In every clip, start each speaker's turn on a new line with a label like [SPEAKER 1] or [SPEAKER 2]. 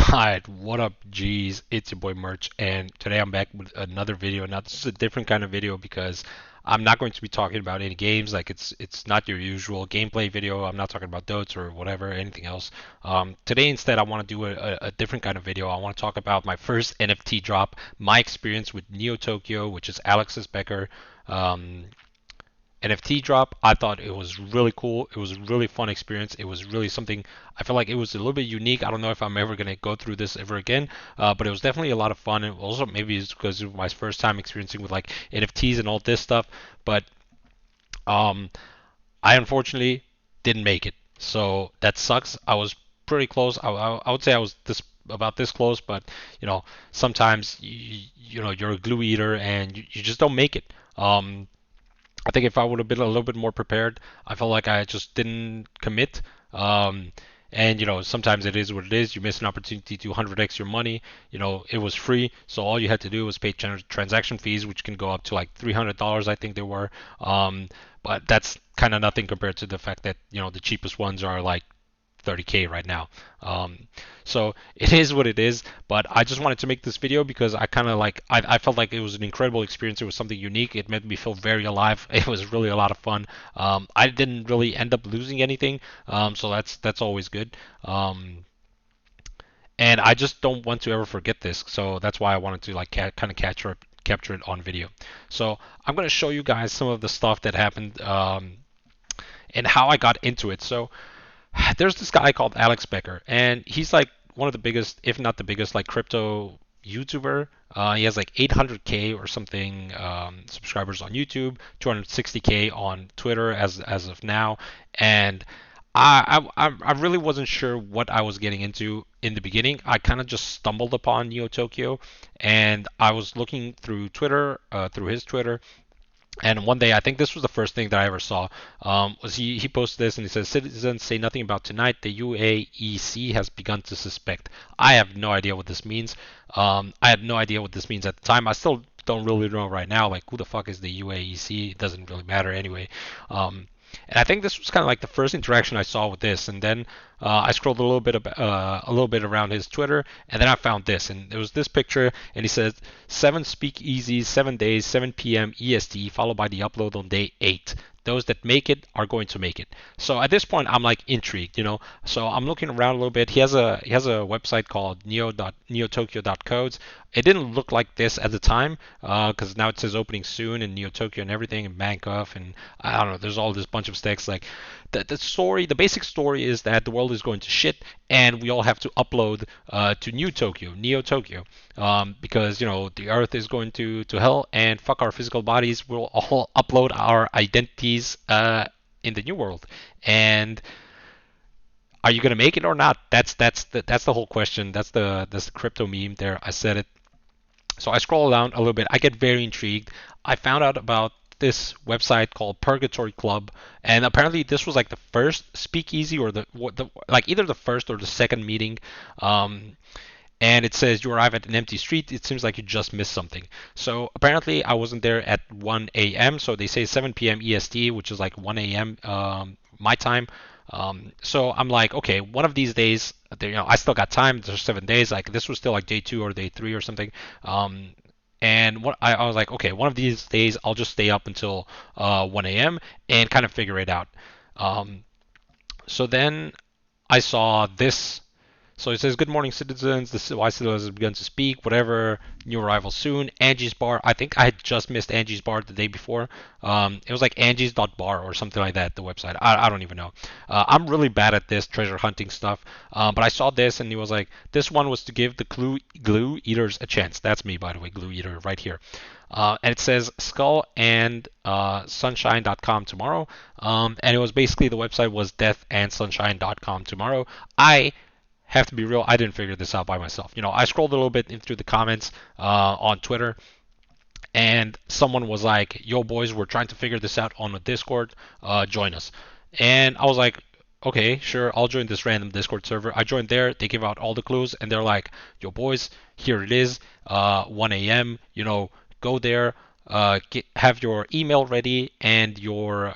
[SPEAKER 1] Alright, what up, G's? It's your boy Merch, and today I'm back with another video. Now, this is a different kind of video because I'm not going to be talking about any games. Like it's not your usual gameplay video. I'm not talking about dotes or whatever, anything else. Today, instead, I want to do a different kind of video. I want to talk about my first NFT drop, my experience with Neo Tokyo, which is Alexis Becker. Um, NFT drop. I thought it was really cool. It was a really fun experience. It was really something. I feel like it was a little bit unique. I don't know if I'm ever gonna go through this ever again, but it was definitely a lot of fun. And also maybe it's because it was my first time experiencing with like NFTs and all this stuff. But um, I unfortunately didn't make it, so that sucks. I was pretty close. I would say I was this about this close, but sometimes you're a glue eater and you just don't make it. I think if I would have been a little bit more prepared, I felt like I just didn't commit. Um, and sometimes it is what it is. You miss an opportunity to 100x your money. It was free, so all you had to do was pay transaction fees, which can go up to like $300, I think they were. But that's kind of nothing compared to the fact that the cheapest ones are like 30K right now. So it is what it is, but I just wanted to make this video because I kind of like I felt like it was an incredible experience. It was something unique. It made me feel very alive. It was really a lot of fun. I didn't really end up losing anything, so that's always good. And I just don't want to ever forget this, so that's why I wanted to like kind of capture it on video. So I'm gonna show you guys some of the stuff that happened and how I got into it. So there's this guy called Alex Becker, and he's like one of the biggest, if not the biggest, like crypto YouTuber. He has like 800K or something subscribers on YouTube, 260K on Twitter as of now, and I really wasn't sure what I was getting into in the beginning. I kind of just stumbled upon Neo Tokyo, and I was looking through Twitter, through his Twitter, and one day, I think this was the first thing that I ever saw, was he posted this and he says, citizens say nothing about tonight. The UAEC has begun to suspect. I have no idea what this means. I had no idea what this means at the time. I still don't really know right now. Like, who the fuck is the UAEC? It doesn't really matter anyway. And I think this was kind of like the first interaction I saw with this. And then I scrolled a little bit around his Twitter, and then I found this, and there was this picture, and he says 7 speakeasies, 7 days, 7 p.m. EST, followed by the upload on day 8. Those that make it are going to make it. So at this point, I'm like intrigued. So I'm looking around a little bit. He has a website called neotokyo.codes. It didn't look like this at the time, because now it says opening soon and Neo Tokyo and everything and Bankoff and I don't know. There's all this bunch of sticks. Like the basic story is that the world is going to shit and we all have to upload to Neo Tokyo, because the Earth is going to hell and fuck our physical bodies. We'll all upload our identities in the new world. And are you gonna make it or not? That's the whole question. That's the crypto meme there. I said it. So I scroll down a little bit. I get very intrigued. I found out about this website called Purgatory Club, and apparently this was like the first speakeasy or like either the first or the second meeting. And it says you arrive at an empty street. It seems like you just missed something. So apparently I wasn't there at 1 a.m. So they say 7 p.m. EST, which is like 1 a.m. My time. So I'm like, okay, one of these days, I still got time. There's 7 days. Like this was still like day 2 or day 3 or something. And I was like, okay, one of these days I'll just stay up until 1 a.m. and kind of figure it out. Um, so then I saw this. So it says, "Good morning, citizens. The wise citizens have begun to speak. Whatever, new arrival soon. Angie's Bar." I think I had just missed Angie's Bar the day before. It was like Angie's.bar or something like that. The website. I don't even know. I'm really bad at this treasure hunting stuff. But I saw this and he was like, "This one was to give the glue eaters a chance." That's me, by the way, glue eater, right here. And it says skull and sunshine.com tomorrow. And it was basically the website was deathandsunshine.com tomorrow. I have to be real, I didn't figure this out by myself. I scrolled a little bit in through the comments on Twitter, and someone was like, "Yo, boys, we're trying to figure this out on a Discord. Join us." And I was like, "Okay, sure, I'll join this random Discord server." I joined there. They give out all the clues, and they're like, "Yo, boys, here it is, 1 a.m. Go there, have your email ready and your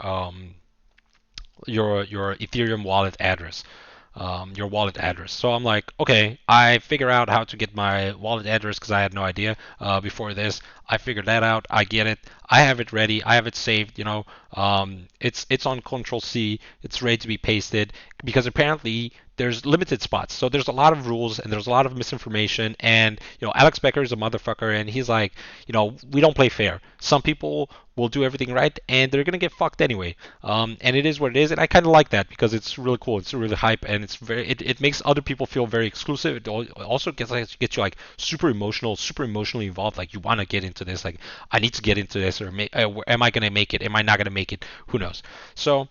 [SPEAKER 1] Ethereum wallet address." your wallet address. So I'm like, okay, I figure out how to get my wallet address because I had no idea before this. I figured that out. I get it. I have it ready. I have it saved. It's on Control C. It's ready to be pasted because apparently there's limited spots. So there's a lot of rules and there's a lot of misinformation. And Alex Becker is a motherfucker, and he's like, we don't play fair. Some people will do everything right, and they're gonna get fucked anyway. And it is what it is, and I kind of like that because it's really cool. It's really hype, and it makes other people feel very exclusive. It also gets you like super emotionally involved. Like you want to get into this. Like I need to get into this, or am I gonna make it? Am I not gonna make it? Who knows? So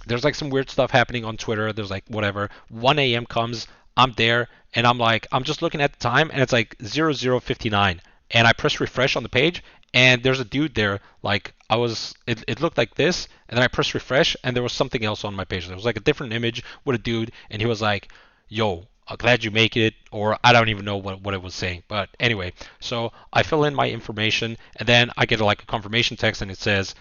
[SPEAKER 1] there's like some weird stuff happening on Twitter. There's like whatever. 1 a.m. comes, I'm there, and I'm just looking at the time, and it's like 00:59, and I press refresh on the page, and there's a dude there. Like it looked like this, and then I press refresh, and there was something else on my page. There was like a different image with a dude, and he was like, "Yo, I'm glad you make it," or I don't even know what it was saying. But anyway, so I fill in my information, and then I get like a confirmation text, and it says,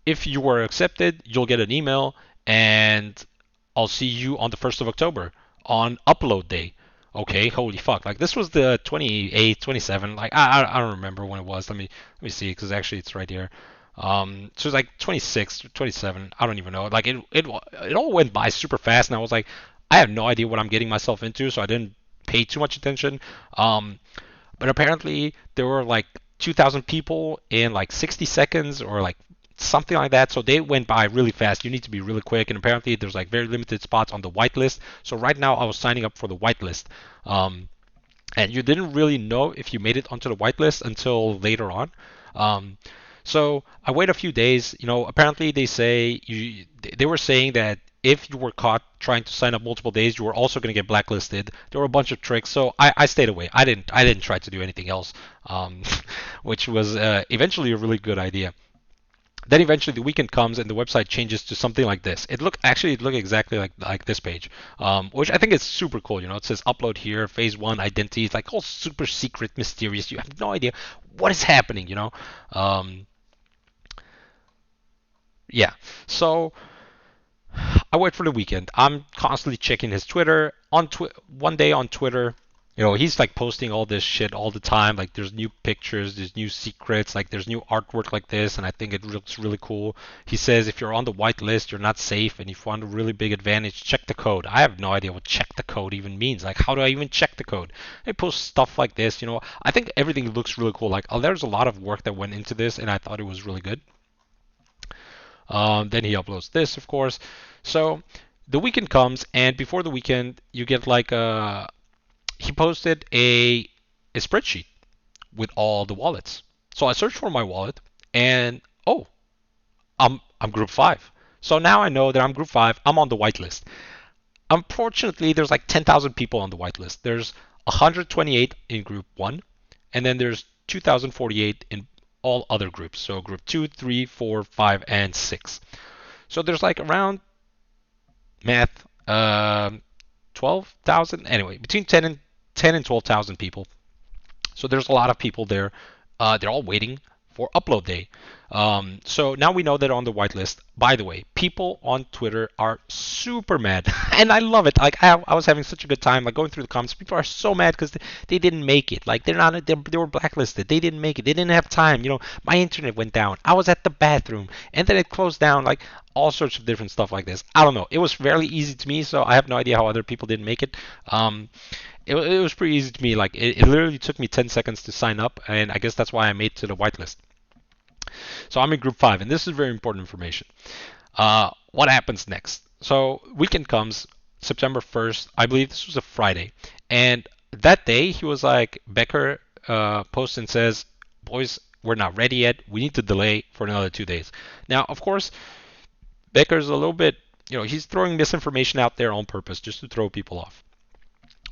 [SPEAKER 1] if you were accepted, you'll get an email, and I'll see you on the 1st of October on upload day. Okay, holy fuck! Like this was the 28th, 27th. Like I don't remember when it was. Let me see because actually it's right here. So it's like 26, 27. I don't even know. Like it all went by super fast, and I was like, I have no idea what I'm getting myself into, so I didn't pay too much attention. But apparently there were like 2,000 people in like 60 seconds or like something like that. So they went by really fast. You need to be really quick. And apparently there's like very limited spots on the whitelist. So right now I was signing up for the whitelist. And you didn't really know if you made it onto the whitelist until later on. Um, so I wait a few days. Apparently they were saying that if you were caught trying to sign up multiple days, you were also going to get blacklisted. There were a bunch of tricks, so I stayed away. I didn't try to do anything else, which was eventually a really good idea. Then eventually the weekend comes and the website changes to something like this. It looked exactly like this page, which I think is super cool. It says upload here, phase one identity. It's like all super secret, mysterious. You have no idea what is happening. Um, yeah. So I wait for the weekend. I'm constantly checking his Twitter. One day on Twitter, he's like posting all this shit all the time. Like there's new pictures, there's new secrets, like there's new artwork like this, and I think it looks really cool. He says if you're on the white list, you're not safe, and if you want a really big advantage, check the code. I have no idea what check the code even means. Like how do I even check the code? They post stuff like this. I think everything looks really cool. Like there's a lot of work that went into this, and I thought it was really good. Then he uploads this, of course. So the weekend comes, and before the weekend, you get like he posted a spreadsheet with all the wallets. So I searched for my wallet, and oh, I'm group five. So now I know that I'm group five. I'm on the whitelist. Unfortunately, there's like 10,000 people on the whitelist. There's 128 in group one, and then there's 2,048 in all other groups. So group two, three, four, five, and six. So there's like around math, 12,000. Anyway, between 10 and 12,000 people. So there's a lot of people there. They're all waiting for upload day. So now we know that on the whitelist. By the way, people on Twitter are super mad, and I love it. Like I was having such a good time, like going through the comments. People are so mad because they didn't make it. Like they were blacklisted. They didn't make it. They didn't have time. My internet went down. I was at the bathroom, and then it closed down. Like all sorts of different stuff like this. I don't know. It was fairly easy to me, so I have no idea how other people didn't make it. It was pretty easy to me. Like it literally took me 10 seconds to sign up, and I guess that's why I made it to the whitelist. So I'm in group five, and this is very important information. What happens next? So weekend comes, September 1st. I believe this was a Friday, and that day he was like, Becker posts and says, "Boys, we're not ready yet. We need to delay for another 2 days." Now, of course, Becker's a little bit, he's throwing misinformation out there on purpose just to throw people off,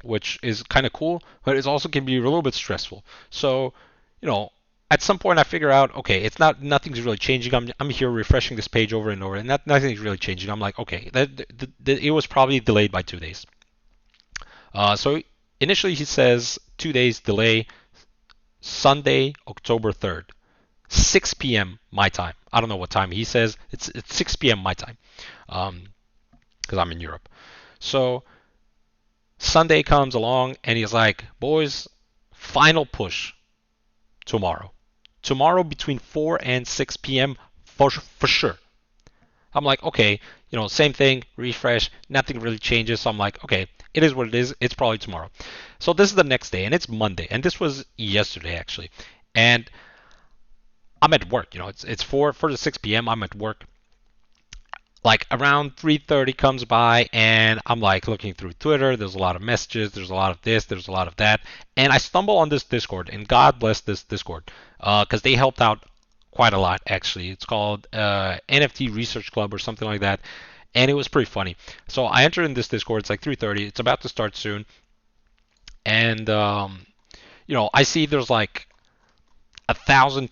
[SPEAKER 1] which is kind of cool, but it also can be a little bit stressful. So, you know, at some point I figure out, okay, nothing's really changing. I'm here refreshing this page over and over, and nothing's really changing. I'm like, okay, it was probably delayed by 2 days. So initially he says 2 days delay, Sunday, October 3rd, 6 p.m. my time. I don't know what time he says. It's 6 p.m. my time. Um, because I'm in Europe. So Sunday comes along and he's like, boys, final push tomorrow. Tomorrow between 4 and 6 p.m. For sure. I'm like, okay, same thing, refresh, nothing really changes. So I'm like, okay, it is what it is. It's probably tomorrow. So this is the next day, and it's Monday, and this was yesterday actually, and I'm at work. It's 4 to 6 p.m. I'm at work. Like around 3:30 comes by, and I'm like looking through Twitter. There's a lot of messages. There's a lot of this. There's a lot of that, and I stumble on this Discord, and God bless this Discord, because they helped out quite a lot actually. It's called NFT Research Club or something like that, and it was pretty funny. So I entered in this Discord. It's like 3:30. It's about to start soon, and I see there's like 1,000.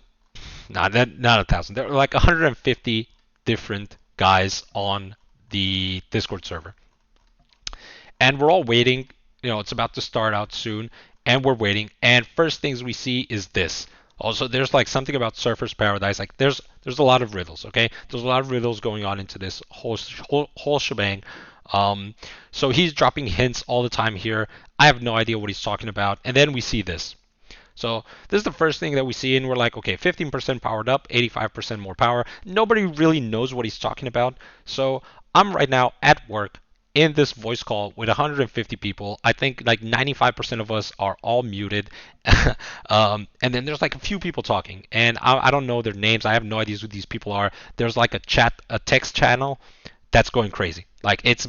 [SPEAKER 1] Not 1,000. There are like 150 different guys on the Discord server, and we're all waiting. It's about to start out soon, and we're waiting. And first things we see is this. Also, there's like something about Surfer's Paradise. Like there's a lot of riddles. Okay, there's a lot of riddles going on into this whole shebang. Um, so he's dropping hints all the time here. I have no idea what he's talking about. And then we see this. So this is the first thing that we see, and we're like, okay, 15% powered up, 85% more power. Nobody really knows what he's talking about. So I'm right now at work in this voice call with 150 people. I think like 95% of us are all muted. And then there's like a few people talking, and I don't know their names. I have no idea who these people are. There's like a text channel that's going crazy. Like it's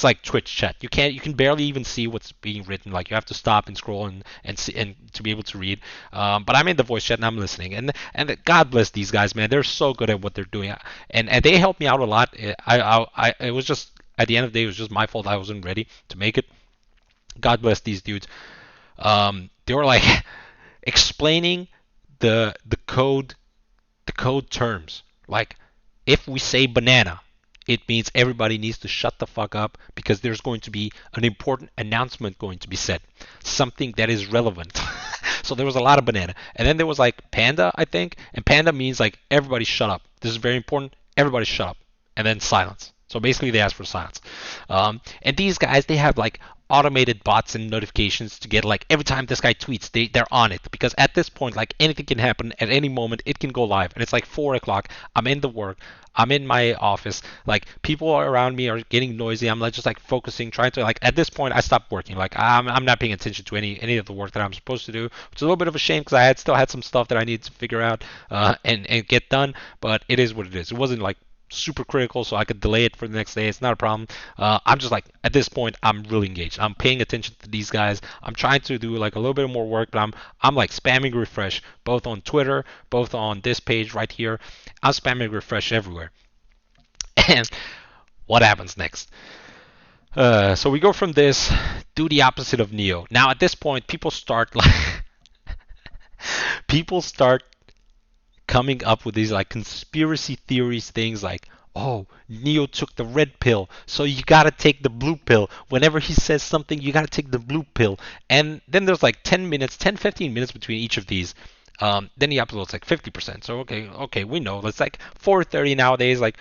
[SPEAKER 1] like Twitch chat. You can barely even see what's being written. Like you have to stop and scroll and see and to be able to read. But I'm in the voice chat and I'm listening. And God bless these guys, man. They're so good at what they're doing, and they helped me out a lot. It was just at the end of the day, it was just my fault. I wasn't ready to make it. God bless these dudes. They were like explaining the code terms. Like if we say banana, it means everybody needs to shut the fuck up because there's going to be an important announcement going to be said, something that is relevant. So there was a lot of banana, and then there was like panda, I think, and panda means like everybody shut up. This is very important. Everybody shut up, and then silence. So basically, they asked for silence. And these guys, they have like automated bots and notifications to get like every time this guy tweets, they're on it because at this point, like anything can happen at any moment. It can go live, and it's like 4 o'clock. I'm in the work. I'm in my office. Like people around me are getting noisy. I'm like just like focusing, trying to like. At this point, I stopped working. Like I'm not paying attention to any of the work that I'm supposed to do, which is a little bit of a shame because I had still had some stuff that I needed to figure out and get done. But it is what it is. It wasn't like super critical, so I could delay it for the next day. It's not a problem. I'm just like at this point, I'm really engaged. I'm paying attention to these guys. I'm trying to do like a little bit more work, but I'm like spamming refresh both on Twitter, both on this page right here. I'm spamming refresh everywhere. And what happens next? So we go from this, do the opposite of Neo. Now at this point, people start like people start coming up with these like conspiracy theories, things like, oh, Neo took the red pill, so you gotta take the blue pill. Whenever he says something, you gotta take the blue pill. And then there's like 10 minutes, 10, 15 minutes between each of these. Then he uploads like 50%. So okay, we know. It's like 4:30 nowadays. Like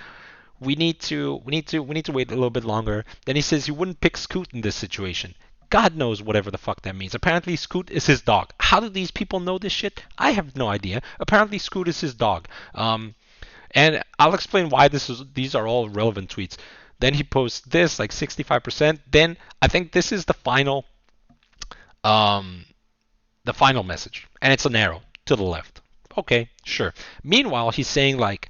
[SPEAKER 1] we need to wait a little bit longer. Then he says he wouldn't pick Scoot in this situation. God knows whatever the fuck that means. Apparently Scoot is his dog. How do these people know this shit? I have no idea. Apparently Scoot is his dog. And I'll explain why these are all relevant tweets. Then he posts this like 65%. Then I think this is um, the final message, and it's an arrow to the left. Okay, sure. Meanwhile, he's saying like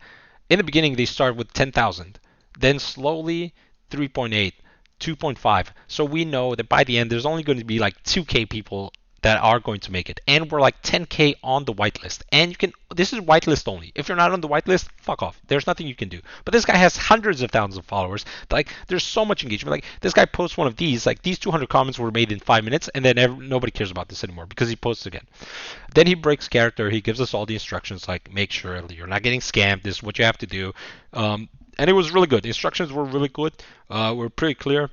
[SPEAKER 1] in the beginning they start with 10,000, then slowly 3.8, 2.5. So we know that by the end there's only going to be like 2k people that are going to make it, and we're like 10k on the whitelist. And this is whitelist only. If you're not on the whitelist, fuck off. There's nothing you can do. But this guy has hundreds of thousands of followers. Like there's so much engagement. Like this guy posts one of these, like these 200 comments were made in 5 minutes, and then nobody cares about this anymore because he posts again. Then he breaks character. He gives us all the instructions, like make sure you're not getting scammed. This is what you have to do. And it was really good. The instructions were really good. Were pretty clear.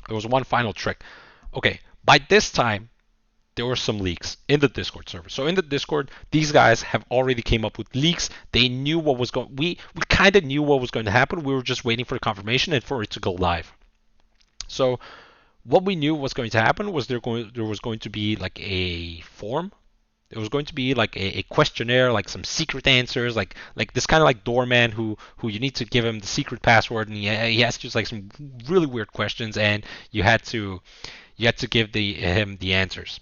[SPEAKER 1] There was one final trick. Okay, by this time there were some leaks in the Discord server. So in the Discord, these guys have already came up with leaks. They knew what was going. We kind of knew what was going to happen. We were just waiting for the confirmation and for it to go live. So what we knew was going to happen was there was going to be like a form. It was going to be like a questionnaire, like some secret answers, like this kind of like doorman who you need to give him the secret password, and he asks you like some really weird questions, and you had to give the him the answers.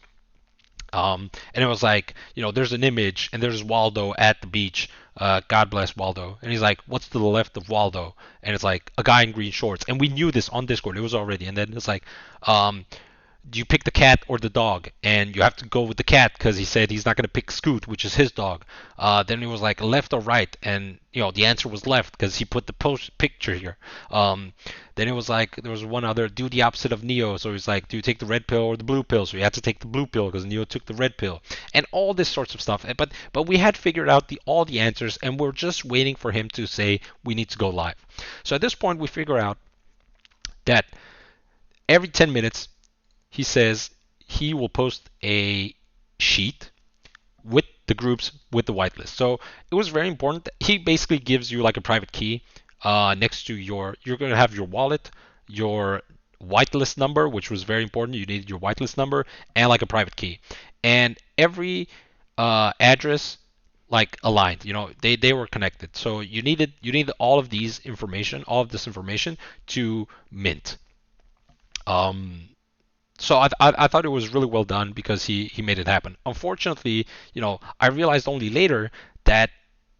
[SPEAKER 1] And it was like, there's an image, and there's Waldo at the beach. God bless Waldo. And he's like, what's to the left of Waldo? And it's like a guy in green shorts. And we knew this on Discord. It was already. And then it's like, do you pick the cat or the dog? And you have to go with the cat because he said he's not going to pick Scoot, which is his dog. Then it was like left or right, and the answer was left because he put the post picture here. Then it was like there was one other, do the opposite of Neo. So he's like, do you take the red pill or the blue pill? So you had to take the blue pill because Neo took the red pill, and all this sorts of stuff. But we had figured out all the answers, and we're just waiting for him to say we need to go live. So at this point, we figure out that every 10 minutes he says he will post a sheet with the groups with the whitelist. So it was very important. He basically gives you like a private key next to you're going to have your wallet, your whitelist number, which was very important. You needed your whitelist number and like a private key. And every address like aligned, they were connected. So you needed all of this information to mint. Um, so I thought it was really well done because he made it happen. Unfortunately, I realized only later that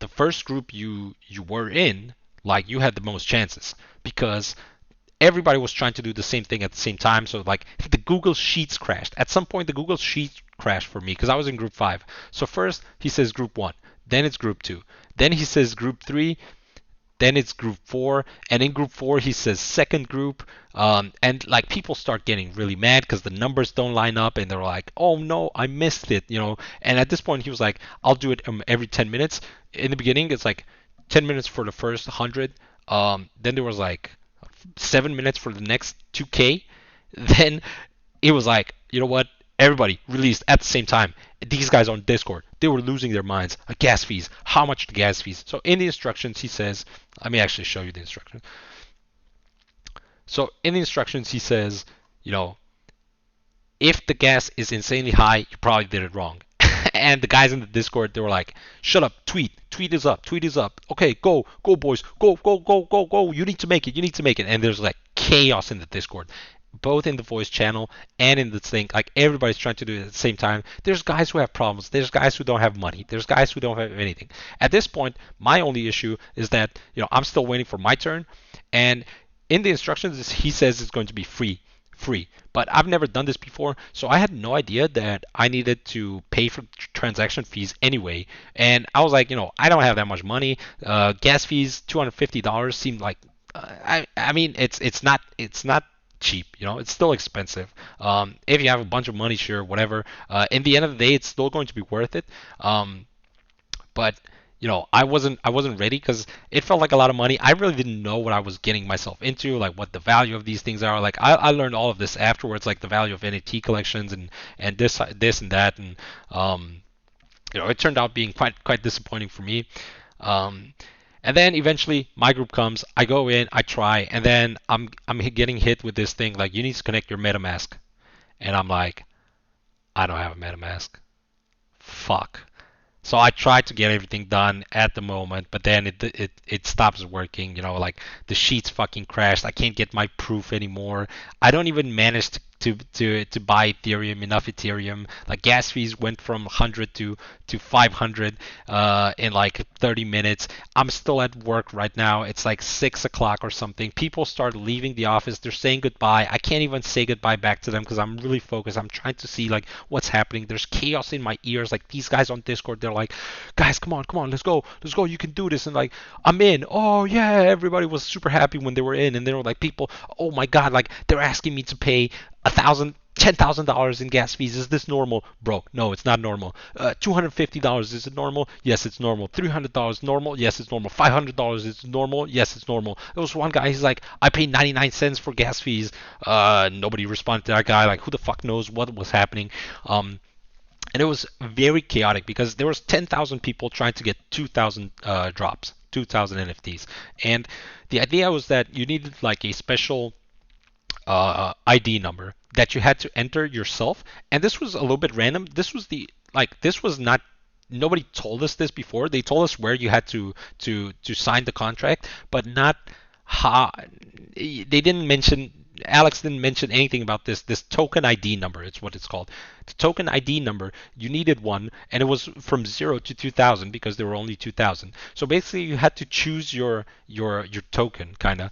[SPEAKER 1] the first group you were in, like you had the most chances because everybody was trying to do the same thing at the same time. So like the Google Sheets crashed. At some point, the Google Sheets crashed for me because I was in group 5. So first he says group 1, then it's group 2, then he says group 3, then it's group 4, and in group 4 he says second group. And like people start getting really mad because the numbers don't line up, and they're like, oh no, I missed it. And at this point he was like, I'll do it every 10 minutes. In the beginning it's like 10 minutes for the first 100. Then there was like 7 minutes for the next 2K. Then it was like, you know what, everybody released at the same time. These guys on Discord, they were losing their minds. Gas fees, how much the gas fees? So in the instructions he says, let me actually show you the instructions. So in the instructions he says, if the gas is insanely high, you probably did it wrong. And the guys in the Discord, they were like, shut up, tweet is up, tweet is up. Okay, go boys, go. You need to make it. And there's like chaos in the Discord, both in the voice channel and in the thing. Like everybody's trying to do it at the same time. There's guys who have problems. There's guys who don't have money. There's guys who don't have anything. At this point, my only issue is that I'm still waiting for my turn, and in the instructions he says it's going to be free. But I've never done this before, so I had no idea that I needed to pay for transaction fees anyway. And I was like, I don't have that much money. Gas fees, $250 seemed like, I mean, it's not cheap. It's still expensive. If you have a bunch of money, sure, whatever. In the end of the day, it's still going to be worth it. But I wasn't ready because it felt like a lot of money. I really didn't know what I was getting myself into, like what the value of these things are. Like I learned all of this afterwards, like the value of NFT collections and this and that, and it turned out being quite disappointing for me. And then eventually my group comes, I go in, I try, and then I'm getting hit with this thing like, you need to connect your MetaMask, and I'm like, I don't have a MetaMask. Fuck. So I tried to get everything done at the moment, but then it stops working. Like the sheets fucking crashed. I can't get my proof anymore. I don't even manage to buy enough Ethereum. Like gas fees went from 100 to 500 in like 30 minutes. I'm still at work right now. It's like 6 o'clock or something. People start leaving the office. They're saying goodbye. I can't even say goodbye back to them because I'm really focused. I'm trying to see like what's happening. There's chaos in my ears. Like these guys on Discord, they're like, guys, come on, let's go, you can do this. And like, I'm in. Oh yeah, everybody was super happy when they were in, and they were like, people, oh my god, like they're asking me to pay $10,000 in gas fees. Is this normal? Bro, no, it's not normal. $250, is it normal? Yes, it's normal. $300 normal? Yes, it's normal. $500 is normal? Yes, it's normal. There was one guy, he's like, I paid 99 cents for gas fees. Nobody responded to that guy. Like, who the fuck knows what was happening? And it was very chaotic because there was 10,000 people trying to get 2,000 drops, 2,000 NFTs. And the idea was that you needed like a special ID number that you had to enter yourself. And this was a little bit random. This was not, nobody told us this before. They told us where you had to sign the contract, but not how. They didn't mention. Alex didn't mention anything about this token ID number. It's what it's called. The token ID number. You needed one, and it was from 0 to 2,000 because there were only 2,000. So basically, you had to choose your token, kind of.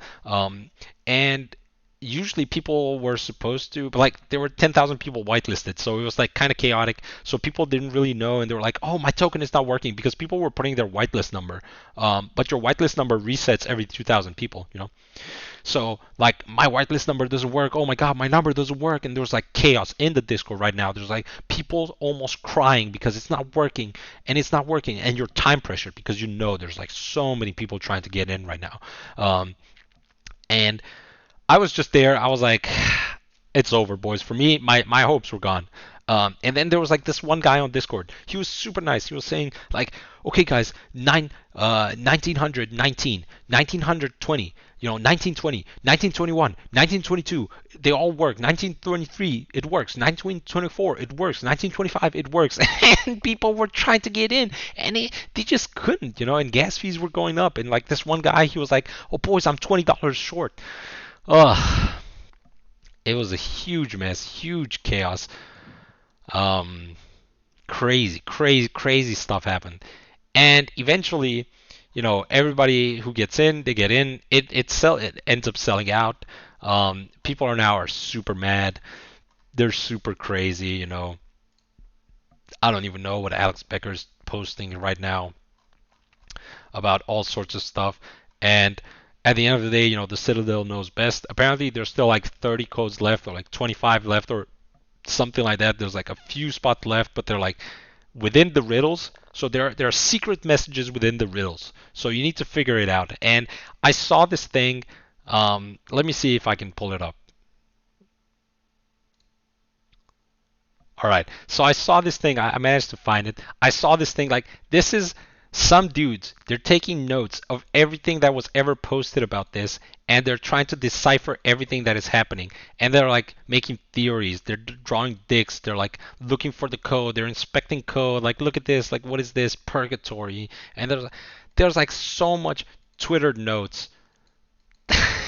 [SPEAKER 1] And usually people were supposed to, but like there were 10,000 people whitelisted, so it was like kind of chaotic. So people didn't really know, and they were like, "Oh, my token is not working," because people were putting their whitelist number. But your whitelist number resets every 2,000 people, you know. So like my whitelist number doesn't work. Oh my god, my number doesn't work, and there's like chaos in the Discord right now. There's like people almost crying because it's not working, and it's not working, and you're time pressured because you know there's like so many people trying to get in right now. And I was just there. I was like, it's over, boys. For me, my hopes were gone. And then there was like this one guy on Discord. He was super nice. He was saying like, okay, guys, 1919, 1920, 1920, 1921, 1922, they all work. 1923, it works. 1924, it works. 1925, it works. And people were trying to get in, and they just couldn't, And gas fees were going up. And like this one guy, he was like, oh, boys, I'm $20 short. Ugh. It was a huge mess, huge chaos. Um, Crazy, crazy, crazy stuff happened. And eventually, everybody who gets in, they get in. It ends up selling out. People are super mad. They're super crazy. I don't even know what Alex Becker's posting right now about all sorts of stuff. And at the end of the day, the Citadel knows best. Apparently, there's still like 30 codes left, or like 25 left, or something like that. There's like a few spots left, but they're like within the riddles. So there are secret messages within the riddles. So you need to figure it out. And I saw this thing. Let me see if I can pull it up. All right. So I saw this thing. I managed to find it. I saw this thing. Like, this is some dudes. They're taking notes of everything that was ever posted about this, and they're trying to decipher everything that is happening. And they're like making theories. They're drawing dicks. They're like looking for the code. They're inspecting code. Like, look at this. Like, what is this? Purgatory. And there's like so much Twitter notes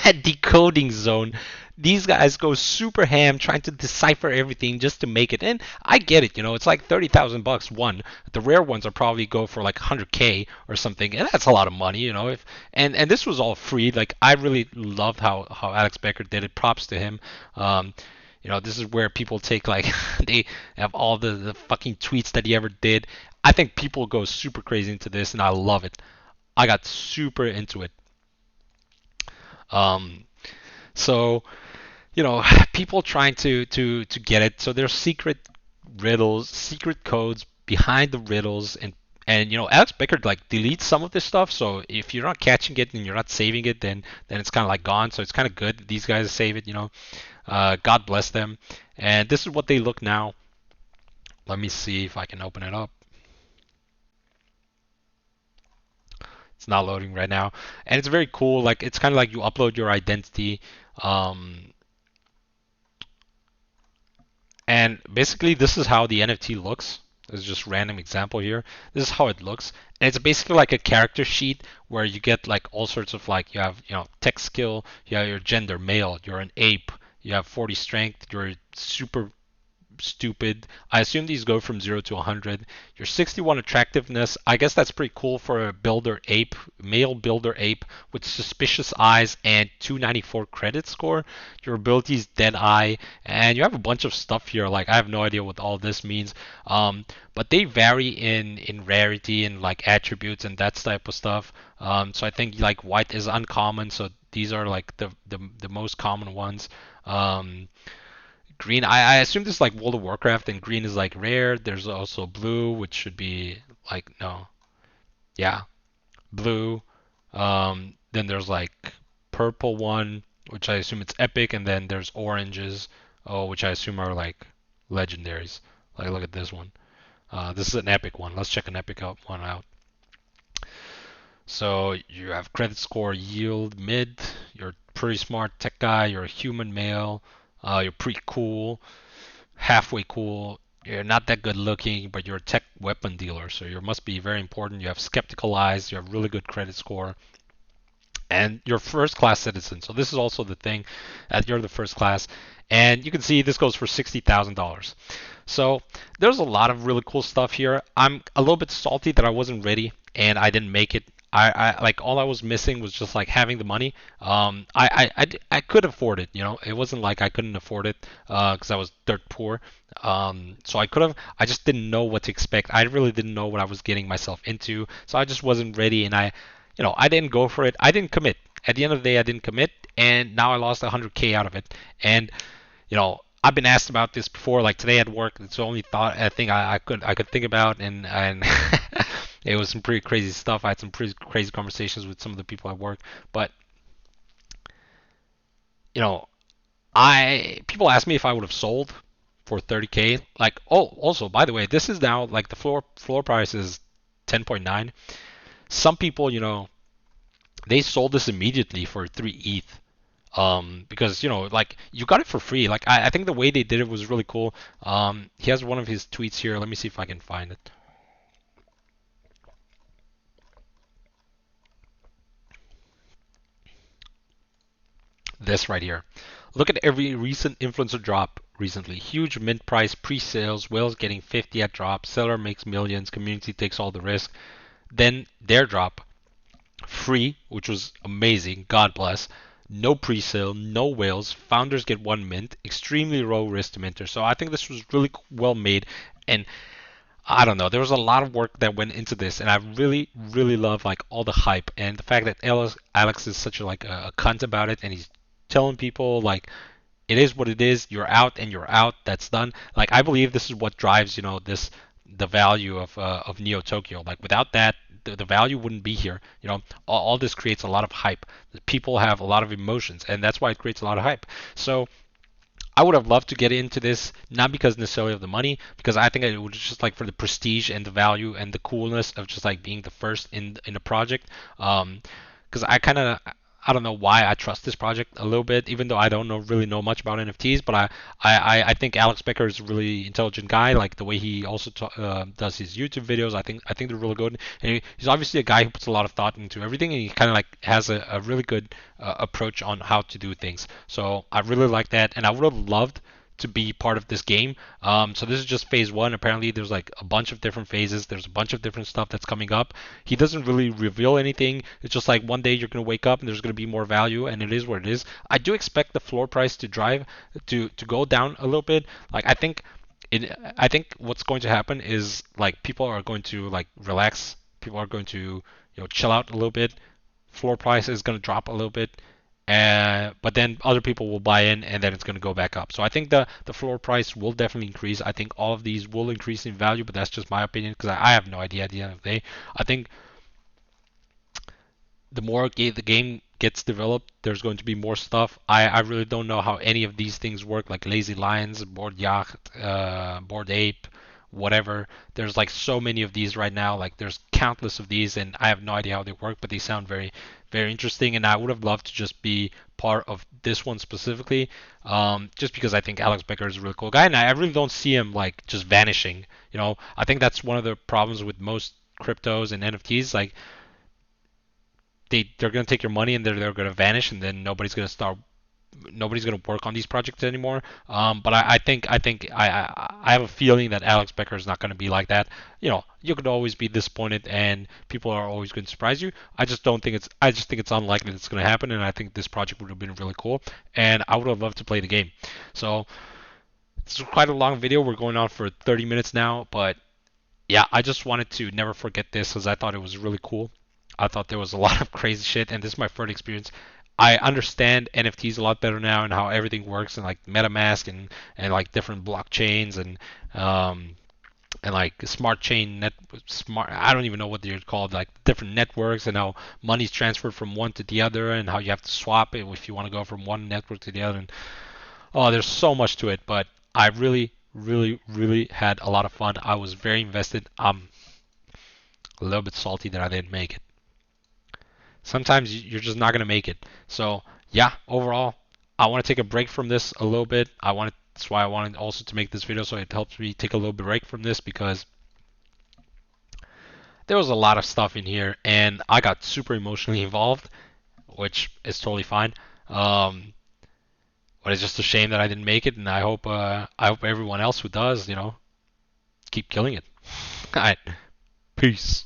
[SPEAKER 1] at Decoding Zone. These guys go super ham trying to decipher everything just to make it. And I get it, it's like 30,000 bucks one. The rare ones are probably go for like 100K or something, and that's a lot of money, If and this was all free. Like, I really loved how Alex Becker did it. Props to him. This is where people take like they have all the fucking tweets that he ever did. I think people go super crazy into this, and I love it. I got super into it. Um, so people trying to get it. So there's secret riddles, secret codes behind the riddles, and Alex Becker like deletes some of this stuff. So if you're not catching it and you're not saving it, then it's kind of like gone. So it's kind of good that these guys save it. God bless them. And this is what they look now. Let me see if I can open it up. It's not loading right now, and it's very cool. Like, it's kind of like you upload your identity. And basically, this is how the NFT looks. This is just random example here. This is how it looks. And it's basically like a character sheet where you get like all sorts of like, you have, tech skill, you have your gender, male, you're an ape, you have 40 strength, you're super stupid. I assume these go from 0 to 100. Your 61 attractiveness, I guess that's pretty cool for a builder ape, male builder ape with suspicious eyes and 294 credit score. Your ability is dead eye, and you have a bunch of stuff here. Like, I have no idea what all this means. But they vary in rarity and like attributes and that type of stuff. So I think like white is uncommon, so these are like the most common ones. Green, I assume this is like World of Warcraft, and green is like rare. There's also blue, which should be like no, yeah, blue. Then there's like purple one, which I assume it's epic, and then there's oranges, oh, which I assume are like legendaries. Like look at this one. This is an epic one. Let's check an epic one out. So you have credit score, yield, mid. You're a pretty smart tech guy. You're a human male. You're pretty cool, halfway cool. You're not that good looking, but you're a tech weapon dealer, so you must be very important. You have skeptical eyes. You have really good credit score, and you're first class citizen. So this is also the thing that you're the first class. And you can see this goes for $60,000. So there's a lot of really cool stuff here. I'm a little bit salty that I wasn't ready and I didn't make it. I like all I was missing was just like having the money. I could afford it, you know. It wasn't like I couldn't afford it because I was dirt poor. So I could have. I just didn't know what to expect. I really didn't know what I was getting myself into. So I just wasn't ready, and I didn't go for it. I didn't commit. At the end of the day, I didn't commit, and now I lost 100K out of it. And I've been asked about this before, like today at work. It's the only thought I think I could think about, and it was some pretty crazy stuff. I had some pretty crazy conversations with some of the people at work. But you know, I people ask me if I would have sold for 30K. Like, oh, also by the way, this is now like the floor price is 10.9. Some people, they sold this immediately for 3 ETH. Because like you got it for free. Like I think the way they did it was really cool. He has one of his tweets here. Let me see if I can find it. This right here. Look at every recent influencer drop recently. Huge mint price, pre-sales, whales getting 50 at drop, seller makes millions, community takes all the risk. Then their drop, free, which was amazing. God bless. No pre-sale, no whales. Founders get 1 mint. Extremely low risk to minter. So I think this was really well made, and I don't know. There was a lot of work that went into this, and I really, really love like all the hype and the fact that Alex is such a cunt about it, and he's telling people like it is what it is. You're out and you're out. That's done. Like I believe this is what drives the value of Neo Tokyo. Like without that, the value wouldn't be here. All this creates a lot of hype. People have a lot of emotions, and that's why it creates a lot of hype. So I would have loved to get into this, not because necessarily of the money, because I think it was just like for the prestige and the value and the coolness of just like being the first in a project. Because I don't know why I trust this project a little bit, even though I don't really know much about NFTs. But I think Alex Becker is a really intelligent guy. Like the way he also does his YouTube videos, I think they're really good. And he's obviously a guy who puts a lot of thought into everything, and he kind of like has a really good approach on how to do things. So I really like that, and I would have loved to be part of this game. So this is just phase one. Apparently, there's like a bunch of different phases. There's a bunch of different stuff that's coming up. He doesn't really reveal anything. It's just like one day you're gonna wake up and there's gonna be more value, and it is what it is. I do expect the floor price to go down a little bit. Like I think what's going to happen is like people are going to like relax. People are going to chill out a little bit. Floor price is going to drop a little bit, but then other people will buy in, and then it's going to go back up. So I think the floor price will definitely increase. I think all of these will increase in value, but that's just my opinion because I have no idea at the end of the day. I think the more the game gets developed, there's going to be more stuff. I really don't know how any of these things work, like Lazy Lions, Board Yacht, Board Ape, whatever. There's like so many of these right now. Like there's countless of these, and I have no idea how they work, but they sound very, very interesting. And I would have loved to just be part of this one specifically, just because I think Alex Becker is a really cool guy, and I really don't see him like just vanishing. I think that's one of the problems with most cryptos and NFTs. Like they're going to take your money and they're going to vanish, and then nobody's going to work on these projects anymore. But I have a feeling that Alex Becker is not going to be like that. You could always be disappointed, and people are always going to surprise you. I just think it's unlikely that it's going to happen, and I think this project would have been really cool, and I would have loved to play the game. So it's quite a long video. We're going on for 30 minutes now, but yeah, I just wanted to never forget this because I thought it was really cool. I thought there was a lot of crazy shit, and this is my first experience. I understand NFTs a lot better now and how everything works and like MetaMask and like different blockchains um, and like smart chain net smart I don't even know what they're called, like different networks, and how money's transferred from one to the other and how you have to swap it if you want to go from one network to the other. And oh, there's so much to it, but I really had a lot of fun. I was very invested. I'm a little bit salty that I didn't make it. Sometimes you're just not gonna make it. So yeah, overall, I want to take a break from this a little bit. That's why I wanted also to make this video, so it helps me take a little break from this, because there was a lot of stuff in here and I got super emotionally involved, which is totally fine. Um, but it's just a shame that I didn't make it, and I hope everyone else who does, keep killing it. All right, peace.